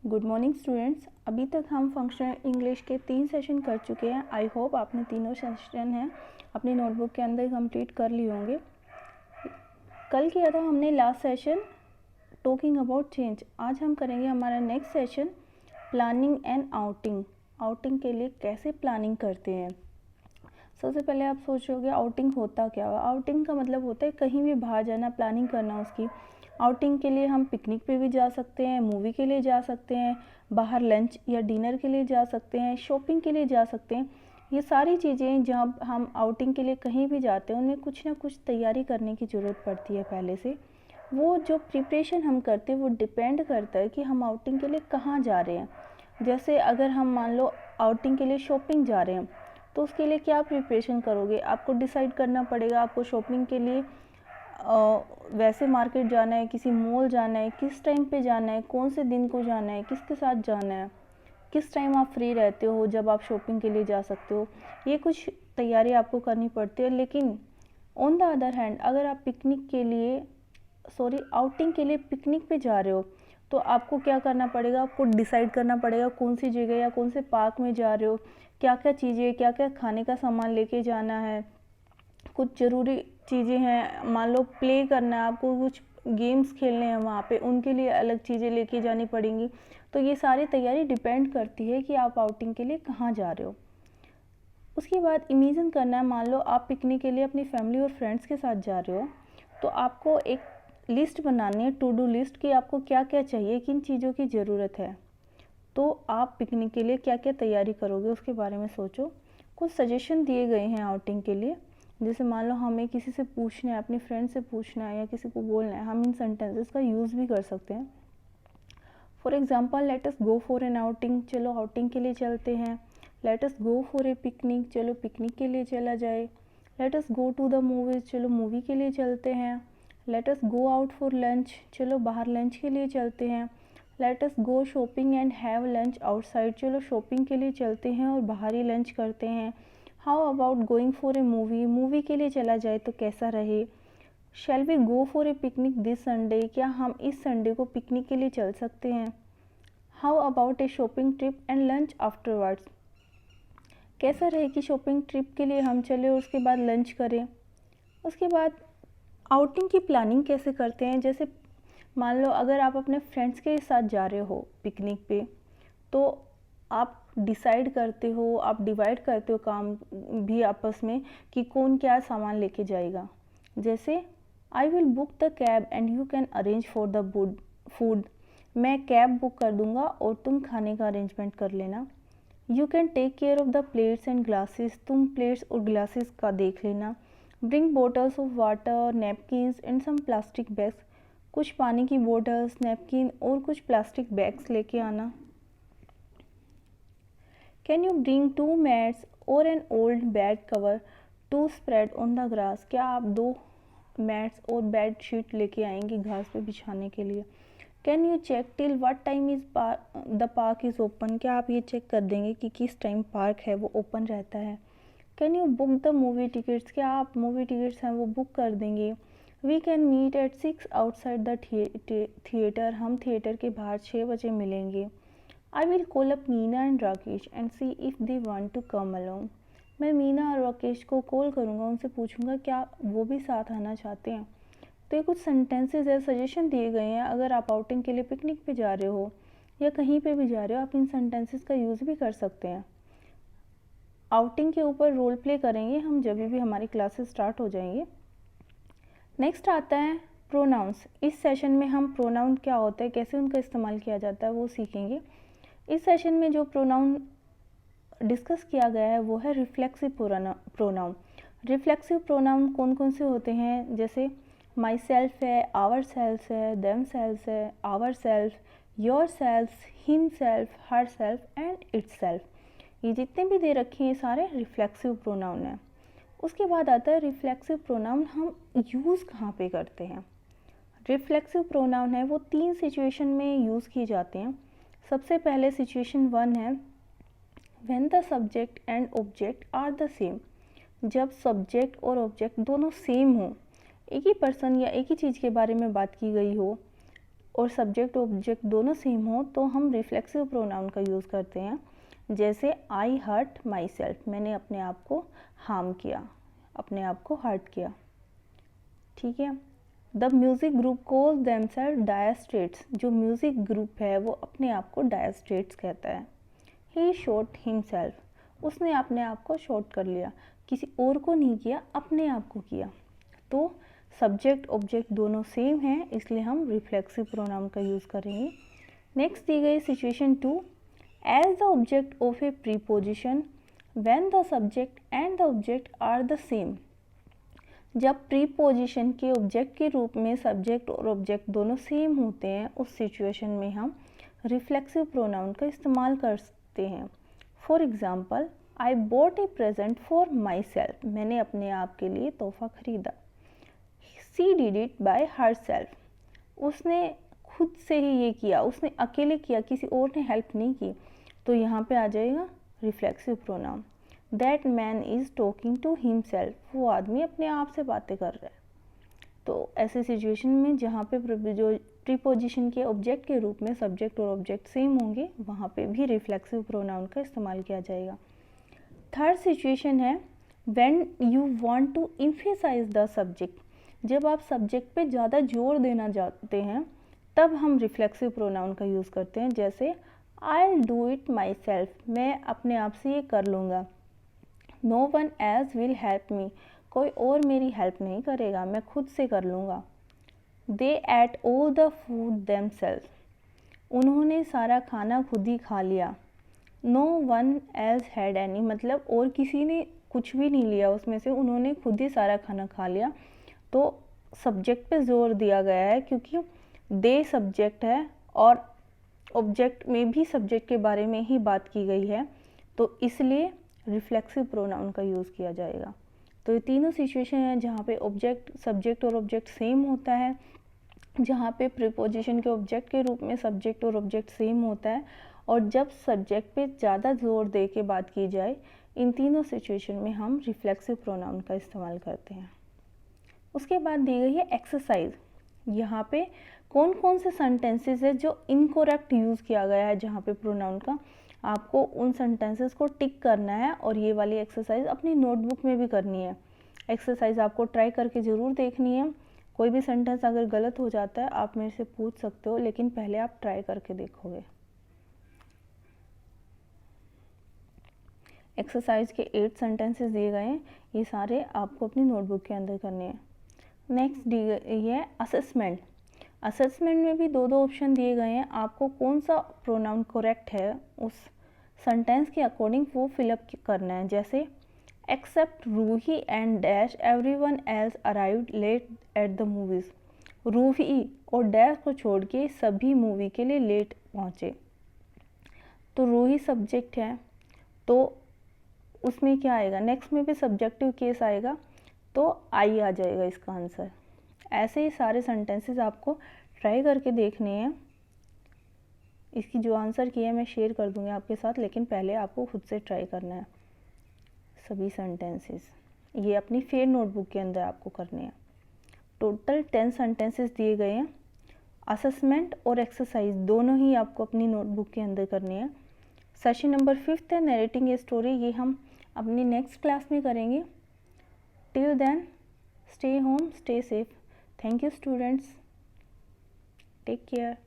Good morning students. अभी तक हम फंक्शनल इंग्लिश के 3 सेशन कर चुके हैं। आई होप आपने तीनों सेशन हैं अपनी नोटबुक के अंदर कंप्लीट कर लिए होंगे। कल किया था हमने last session talking about change. आज हम करेंगे हमारा next session planning and outing. Outing के लिए कैसे प्लानिंग करते हैं। सबसे पहले आप सोचोगे आउटिंग होता क्या है। आउटिंग का मतलब होता है कहीं भी बाहर जाना, प्लानिंग करना उसकी। आउटिंग के लिए हम पिकनिक पे भी जा सकते हैं, मूवी के लिए जा सकते हैं, बाहर लंच या डिनर के लिए जा सकते हैं, शॉपिंग के लिए जा सकते हैं। ये सारी चीज़ें जब हम आउटिंग के लिए कहीं भी जाते हैं उनमें कुछ ना कुछ तैयारी करने की ज़रूरत पड़ती है पहले से। वो जो प्रिपरेशन हम करते हैं वो डिपेंड करता है कि हम आउटिंग के लिए कहाँ जा रहे हैं। जैसे अगर हम मान लो आउटिंग के लिए शॉपिंग जा रहे हैं तो उसके लिए क्या प्रिपरेशन करोगे। आपको डिसाइड करना पड़ेगा आपको शॉपिंग के लिए वैसे मार्केट जाना है, किसी मॉल जाना है, किस टाइम पे जाना है, कौन से दिन को जाना है, किसके साथ जाना है, किस टाइम आप फ्री रहते हो जब आप शॉपिंग के लिए जा सकते हो। ये कुछ तैयारी आपको करनी पड़ती है। लेकिन ऑन द अदर हैंड अगर आप आउटिंग के लिए पिकनिक पे जा रहे हो तो आपको क्या करना पड़ेगा, आपको डिसाइड करना पड़ेगा कौन सी जगह या कौन से पार्क में जा रहे हो, क्या क्या चीज़ें, क्या क्या खाने का सामान लेके जाना है। कुछ ज़रूरी चीज़ें हैं, मान लो प्ले करना है आपको, कुछ गेम्स खेलने हैं वहाँ पे, उनके लिए अलग चीज़ें लेके जानी पड़ेंगी। तो ये सारी तैयारी डिपेंड करती है कि आप आउटिंग के लिए कहाँ जा रहे हो। उसके बाद इमेजिन करना है, मान लो आप पिकनिक के लिए अपनी फैमिली और फ्रेंड्स के साथ जा रहे हो तो आपको एक लिस्ट बनानी है, टू डू लिस्ट, कि आपको क्या क्या चाहिए, किन चीज़ों की ज़रूरत है। तो आप पिकनिक के लिए क्या क्या तैयारी करोगे उसके बारे में सोचो। कुछ सजेशन दिए गए हैं आउटिंग के लिए। जैसे मान लो हमें किसी से पूछना है, अपनी फ्रेंड से पूछना है या किसी को बोलना है, हम इन सेंटेंसेस का यूज़ भी कर सकते हैं। For example, let us go for an outing, चलो आउटिंग के लिए चलते हैं। Let us go for a picnic, चलो पिकनिक के लिए चला जाए। Let us go to the movies, चलो मूवी के लिए चलते हैं। Let us go out for lunch, चलो बाहर लंच के लिए चलते हैं। Let us go shopping and have lunch outside, चलो शॉपिंग के लिए चलते हैं और बाहर ही लंच करते हैं। How about going for a movie, movie के लिए चला जाए तो कैसा रहे। Shall we go for a picnic this Sunday, क्या हम इस संडे को पिकनिक के लिए चल सकते हैं। How about A shopping trip and lunch afterwards, कैसा रहे कि शॉपिंग ट्रिप के लिए हम चले और उसके बाद लंच करें। उसके बाद आउटिंग की प्लानिंग कैसे करते हैं। जैसे मान लो अगर आप अपने फ्रेंड्स के साथ जा रहे हो पिकनिक पे तो आप डिसाइड करते हो, आप डिवाइड करते हो काम भी आपस में कि कौन क्या सामान लेके जाएगा। जैसे I will book the cab and you can arrange for the food, मैं कैब बुक कर दूंगा और तुम खाने का अरेंजमेंट कर लेना। You can take care of the plates and glasses, तुम प्लेट्स और ग्लासेस का देख लेना। Bring bottles of water, napkins and some plastic bags, कुछ पानी की बोतल्स, नैपकिन और कुछ प्लास्टिक बैग्स लेके आना। कैन यू ब्रिंग 2 मैट्स और an old bed cover to spread on the grass, क्या आप 2 मैट्स और बेड शीट लेके आएंगे घास पे बिछाने के लिए। Can you check till what time is the park is open, क्या आप ये चेक कर देंगे कि किस टाइम पार्क है वो ओपन रहता है। Can you book the movie tickets, क्या आप मूवी टिकट्स हैं वो बुक कर देंगे। We can meet at 6 outside the theatre, हम थिएटर के बाहर 6 बजे मिलेंगे। I will call up Meena and Rakesh and see if they want to come along, मैं मीना और राकेश को कॉल करूँगा, उनसे पूछूंगा क्या वो भी साथ आना चाहते हैं। तो ये कुछ सेंटेंसेस है, सजेशन दिए गए हैं। अगर आप आउटिंग के लिए पिकनिक पे जा रहे हो या कहीं पे भी जा रहे हो आप इन सेंटेंसेस का यूज़ भी कर सकते हैं। आउटिंग के ऊपर रोल प्ले करेंगे हम जब भी हमारी क्लासेस स्टार्ट हो जाएंगे। नेक्स्ट आता है प्रोनाउंस। इस सेशन में हम प्रोनाउन क्या होता है, कैसे उनका इस्तेमाल किया जाता है वो सीखेंगे। इस सेशन में जो प्रोनाउन डिस्कस किया गया है वो है रिफ्लेक्सिव प्रोनाउन। रिफ्लेक्सिव प्रोनाउन कौन कौन से होते हैं, जैसे माई सेल्फ है, आवर सेल्फ है, देम सेल्फ है, ourself, yourself, himself, herself and itself. ये जितने भी दे रखे हैं सारे रिफ्लेक्सिव प्रोनाउन हैं। उसके बाद आता है रिफ्लेक्सिव प्रोनाउन हम यूज़ कहाँ पे करते हैं। रिफ्लेक्सिव प्रोनाउन है वो 3 सिचुएशन में यूज़ किए जाते हैं। सबसे पहले सिचुएशन 1 है when the subject and object are the same, जब सब्जेक्ट और ऑब्जेक्ट दोनों सेम हो, एक ही पर्सन या एक ही चीज़ के बारे में बात की गई हो। और सब्जेक्ट ऑब्जेक्ट दोनों सेम हो तो हम रिफ्लेक्सिव प्रोनाउन का यूज़ करते हैं। जैसे आई हर्ट माई सेल्फ, मैंने अपने आप को हार्म किया, अपने आप को हर्ट किया। ठीक है। The music group call themself Dire Straits, जो म्यूज़िक ग्रुप है वो अपने आप को डायर स्ट्रेट्स कहता है। ही शॉट हिमसेल्फ, उसने अपने आप को शॉट कर लिया, किसी और को नहीं किया, अपने आप को किया। तो सब्जेक्ट ऑब्जेक्ट दोनों सेम हैं, इसलिए हम रिफ्लेक्सिव प्रोनाउन का यूज़ करेंगे। नेक्स्ट दी गई situation 2, as the object of a preposition when the subject and the object are the same. जब प्रीपोजिशन के ऑब्जेक्ट के रूप में सब्जेक्ट और ऑब्जेक्ट दोनों सेम होते हैं, उस सिचुएशन में हम रिफ्लेक्सिव प्रोनाउन का इस्तेमाल करते हैं। For example, I bought A present for my self, मैंने अपने आप के लिए तोहफा खरीदा। She did it by her self, उसने खुद से ही ये किया, उसने अकेले किया, किसी और ने हेल्प नहीं की। तो यहाँ पे आ जाएगा reflexive pronoun. That man is talking to himself, वो आदमी अपने आप से बातें कर रहा है। तो ऐसे सिचुएशन में जहाँ पे जो प्रीपोजिशन के ऑब्जेक्ट के रूप में सब्जेक्ट और ऑब्जेक्ट सेम होंगे, वहाँ पे भी रिफ्लेक्सिव प्रोनाउन का इस्तेमाल किया जाएगा। थर्ड सिचुएशन है when you want to emphasise the subject, जब आप सब्जेक्ट पे ज़्यादा जोर देना चाहते हैं तब हम रिफ्लेक्सिव प्रोनाउन का यूज़ करते हैं। जैसे I do it myself, मैं अपने आप से ये कर लूँगा। No one else will help me, कोई और मेरी हेल्प नहीं करेगा, मैं खुद से कर लूँगा। They ate all the food themself, उन्होंने सारा खाना खुद ही खा लिया। No one has had any, मतलब और किसी ने कुछ भी नहीं लिया उसमें से, उन्होंने खुद ही सारा खाना खा लिया। तो सब्जेक्ट पे जोर दिया गया है क्योंकि दे सब्जेक्ट है और ऑब्जेक्ट में भी सब्जेक्ट के बारे में ही बात की गई है, तो इसलिए रिफ्लेक्सिव प्रोनाउन का यूज़ किया जाएगा। तो ये तीनों सिचुएशन हैं जहाँ पे ऑब्जेक्ट सब्जेक्ट और ऑब्जेक्ट सेम होता है, जहाँ पे प्रीपोजिशन के ऑब्जेक्ट के रूप में सब्जेक्ट और ऑब्जेक्ट सेम होता है, और जब सब्जेक्ट पे ज़्यादा जोर दे के बात की जाए, इन तीनों सिचुएशन में हम रिफ्लेक्सिव प्रोनाउन का इस्तेमाल करते हैं। उसके बाद दी गई है एक्सरसाइज। यहाँ पे कौन कौन से सेंटेंसेस है जो इनकोरेक्ट यूज़ किया गया है जहाँ पे प्रोनाउन का, आपको उन सेंटेंसेस को टिक करना है और ये वाली एक्सरसाइज अपनी नोटबुक में भी करनी है। एक्सरसाइज आपको ट्राई करके ज़रूर देखनी है। कोई भी सेंटेंस अगर गलत हो जाता है आप मेरे से पूछ सकते हो, लेकिन पहले आप ट्राई करके देखोगे। एक्सरसाइज के 8 सेंटेंसेस दिए गए हैं, ये सारे आपको अपनी नोटबुक के अंदर करने हैं। नेक्स्ट दी गई है असेसमेंट। असेसमेंट में भी दो ऑप्शन दिए गए हैं, आपको कौन सा प्रोनाउन करेक्ट है उस सेंटेंस के अकॉर्डिंग वो फिलअप करना है। जैसे except Roohi and dash everyone else arrived late at the movies, Roohi और डैश को छोड़ के सभी मूवी के लिए लेट पहुँचे। तो रूही सब्जेक्ट है, तो उसमें क्या आएगा, नेक्स्ट में भी सब्जेक्टिव केस आएगा, तो आई आ जाएगा इसका आंसर। ऐसे ही सारे सेंटेंसेस आपको ट्राई करके देखने हैं। इसकी जो आंसर की है मैं शेयर कर दूँगी आपके साथ, लेकिन पहले आपको खुद से ट्राई करना है सभी सेंटेंसेस। ये अपनी फेयर नोटबुक के अंदर आपको करने हैं। टोटल 10 सेंटेंसेस दिए गए हैं। असेसमेंट और एक्सरसाइज दोनों ही आपको अपनी नोटबुक के अंदर करने हैं। सेशन नंबर 5 है नरेटिंग ए स्टोरी, ये हम अपनी नेक्स्ट क्लास में करेंगे। Till then stay home, stay safe. Thank you students. Take care.